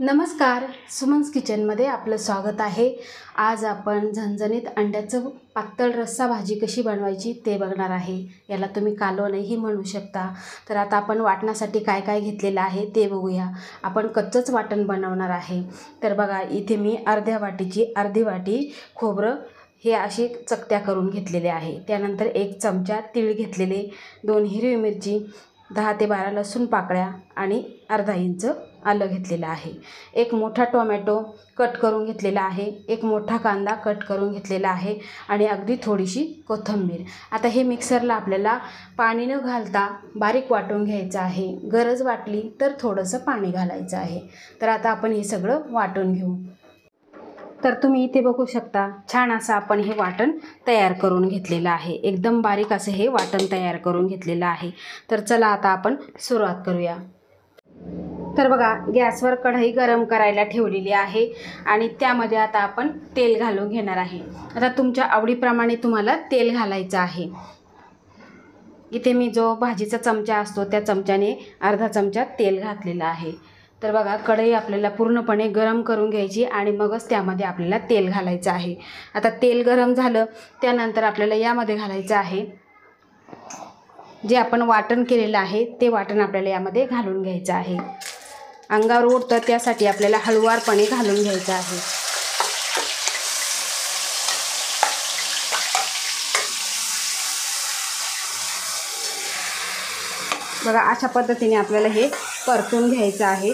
नमस्कार, सुमन्स किचनमध्ये आपलं स्वागत आहे। आज आपण झणझणीत अंड्याचं पातळ रस्सा भाजी कशी बनवायची ते बघणार आहे। याला तुम्ही कालवणही म्हणू शकता। तर आता आपण वाटण्यासाठी काय काय घेतलेलं आहे ते बघूया। आपण कच्चंच वाटण बनवणार आहे। तर बघा, इथे मी अर्ध्या वाटीची अर्धी वाटी खोबरं हे अशी चकत्या करून घेतलेले आहे। त्यानंतर 1 चमचा तीळ घेतलेले, 2 हिरवी मिरची, 10 ते 12 लसूण पाकळ्या आणि अर्धा इंच आलं घेतलेलं आहे। 1 मोठा टोमॅटो कट करून घेतलेला आहे, 1 मोठा कांदा कट करून घेतलेला आहे आणि अगदी थोडीशी कोथिंबीर। आता हे मिक्सरला आपल्याला पाणी न घालता बारीक वाटून घ्यायचं आहे। गरज वाटली तर थोडंसं पाणी घालायचं आहे। तर आता आपण हे सगळं वाटून घेऊ। तर तुम्ही इथे बघू शकता, छान असं आपण हे वाटण तयार करून घेतलेलं आहे। एकदम बारीक असं हे वाटण तयार करून घेतलेलं आहे। तर चला आता आपण सुरुवात करूया। तर बघा, गॅसवर कढई गरम करायला ठेवलेली आहे आणि त्यामध्ये आता आपण तेल घालून घेणार आहे। आता तुमच्या आवडीप्रमाणे तुम्हाला तेल घालायचं आहे। इथे मी जो भाजीचा चमचा असतो त्या चमच्याने अर्धा चमचा तेल घातलेला आहे। तर बघा, कढई आपल्याला पूर्णपणे गरम करून घ्यायची आणि मगच त्यामध्ये आपल्याला तेल घालायचं आहे। आता तेल गरम झालं त्यानंतर आपल्याला यामध्ये घालायचं आहे जे आपण वाटण केलेलं आहे ते वाटण आपल्याला यामध्ये घालून घ्यायचं आहे। अंगावर उडतं त्यासाठी आपल्याला हळूवारपणे घालून घ्यायचं आहे। बघा, अशा पद्धतीने आपल्याला हे परतून घ्यायचं आहे।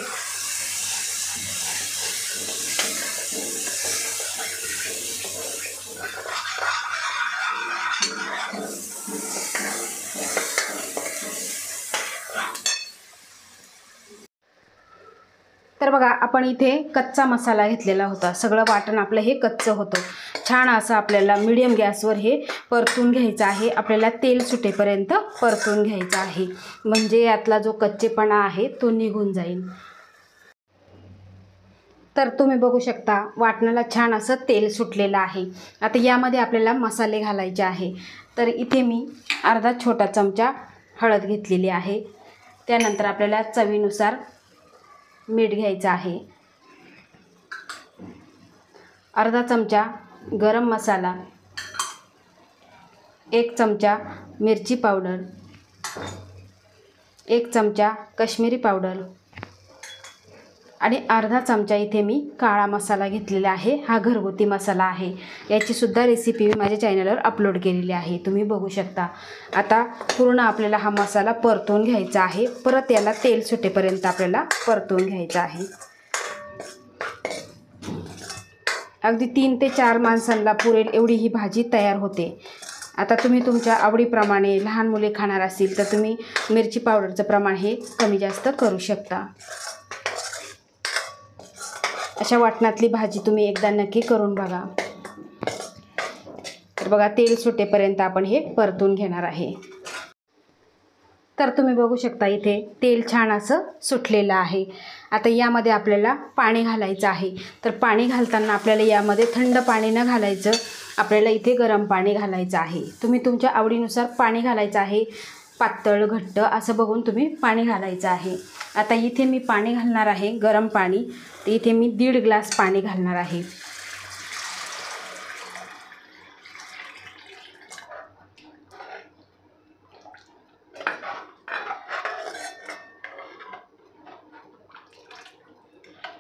तर बघा, आपण इथे कच्चा मसाला घेतलेला होता। सगळं वाटण आपलं हे कच्चं होतं। छान असं आपल्याला मीडियम गॅसवर हे परतून घ्यायचं आहे। आपल्याला तेल सुटेपर्यंत परतून घ्यायचं आहे, म्हणजे यातला जो कच्चेपणा आहे तो निघून जाईल। तर तुम्ही बघू शकता, वाटणाला छान असं तेल सुटलेलं आहे। आता यामध्ये आपल्याला मसाले घालायचे आहे। तर इथे मी अर्धा छोटा चमचा हळद घेतलेली आहे। त्यानंतर आपल्याला चवीनुसार मीठ घ्यायचं आहे, अर्धा चमचा गरम मसाला, 1 चमचा मिरची पावडर, 1 चमचा काश्मीरी पावडर आणि अर्धा चमचा इथे मी काळा मसाला घेतलेला आहे। हा घरगुती मसाला आहे। याची सुद्धा रेसिपी मी माझ्या चॅनलवर अपलोड केलेली आहे, तुम्ही बघू शकता। आता पूर्ण आपल्याला हा मसाला परतून घ्यायचा आहे। परत याला तेल सुटेपर्यंत आपल्याला परतून घ्यायचा आहे। अगदी 3 ते 4 माणसांना पुरेल एवढी ही भाजी तयार होते। आता तुम्ही तुमच्या आवडीप्रमाणे, लहान मुले खाणार असतील तर तुम्ही मिरची पावडरचं प्रमाण हे कमी जास्त करू शकता। अशा वाटणातली भाजी तुम्ही एकदा नक्की करून बघा। तर बघा, तेल सुटेपर्यंत आपण हे परतून घेणार आहे। तर तुम्ही बघू शकता, इथे तेल छान असं सुटलेलं आहे। आता यामध्ये आपल्याला पाणी घालायचं आहे। तर पाणी घालताना आपल्याला यामध्ये थंड पाणी न घालायचं, आपल्याला इथे गरम पाणी घालायचं आहे। तुम्ही तुमच्या आवडीनुसार पाणी घालायचं आहे, पातळ घट्ट असं बघून तुम्ही पाणी घालायचं आहे। आता इथे मी पाणी घालणार आहे गरम पाणी। तर इथे मी 1.5 ग्लास पाणी घालणार आहे।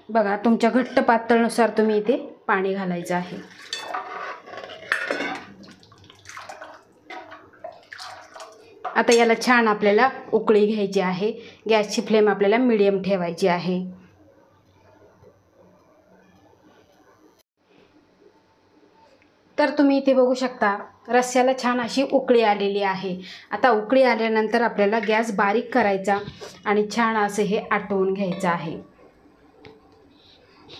बघा, तुमच्या घट्ट पातळनुसार तुम्ही इथे पाणी घालायचं आहे। आता याला छान आपल्याला उकळी घ्यायची आहे। गॅसची फ्लेम आपल्याला मीडियम ठेवायची आहे। तर तुम्ही इथे बघू शकता, रस्स्याला छान अशी उकळी आलेली आहे। आता उकळी आल्यानंतर आपल्याला गॅस बारीक करायचा आणि छान असं हे आटवून घ्यायचं आहे।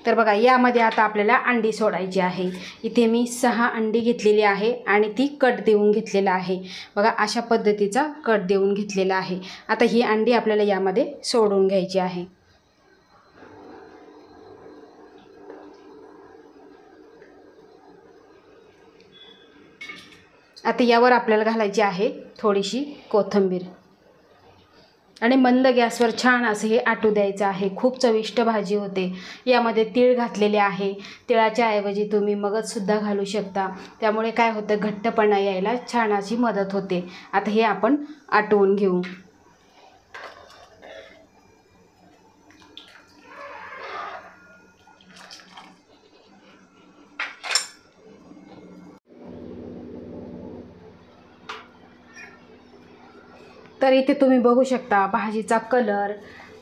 तर बघा, यामध्ये आता आपल्याला अंडी सोडायची आहे। इथे मी 6 अंडी घेतलेली आहे आणि ती कट देऊन घेतलेला आहे। बघा, अशा पद्धतीचा कट देऊन घेतलेला आहे। आता ही अंडी आपल्याला यामध्ये सोडून घ्यायची आहे। आता यावर आपल्याला घालायची आहे थोडीशी कोथिंबीर। आणि मंद गॅसवर छान असं हे आटू द्यायचं आहे. खूप चविष्ट भाजी होते. यामध्ये तीळ घातलेले आहे. तिळाच्या ऐवजी तुम्ही मगजसुद्धा घालू शकता. त्यामुळे काय होतं, घट्टपणा यायला छान अशी मदत होते. आता हे आपण आटवून घेऊ. तर इथे तुम्ही बघू शकता भाजीचा कलर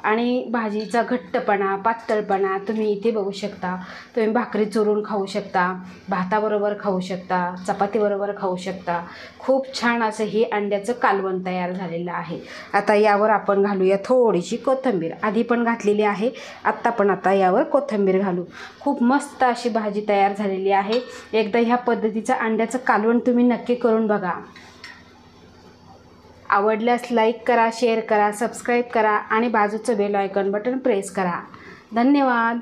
आणि भाजीचा घट्टपणा, पातळपणा तुम्ही इथे बघू शकता. तुम्ही भाकरी चुरून खाऊ शकता, भाताबरोबर खाऊ शकता, चपातीबरोबर खाऊ शकता. खूप छान असं हे अंड्याचं कालवण तयार झालेलं आहे. आता यावर आपण घालूया थोडीशी कोथिंबीर. आधी पण घातलेली आहे, आत्ता पण आता यावर कोथिंबीर घालू. खूप मस्त अशी भाजी तयार झालेली आहे. एकदा ह्या पद्धतीचं अंड्याचं कालवण तुम्ही नक्की करून बघा. आवडल्यास लाईक करा, शेअर करा, सबस्क्राईब करा आणि बाजूचं बेल आयकॉन बटन प्रेस करा. धन्यवाद.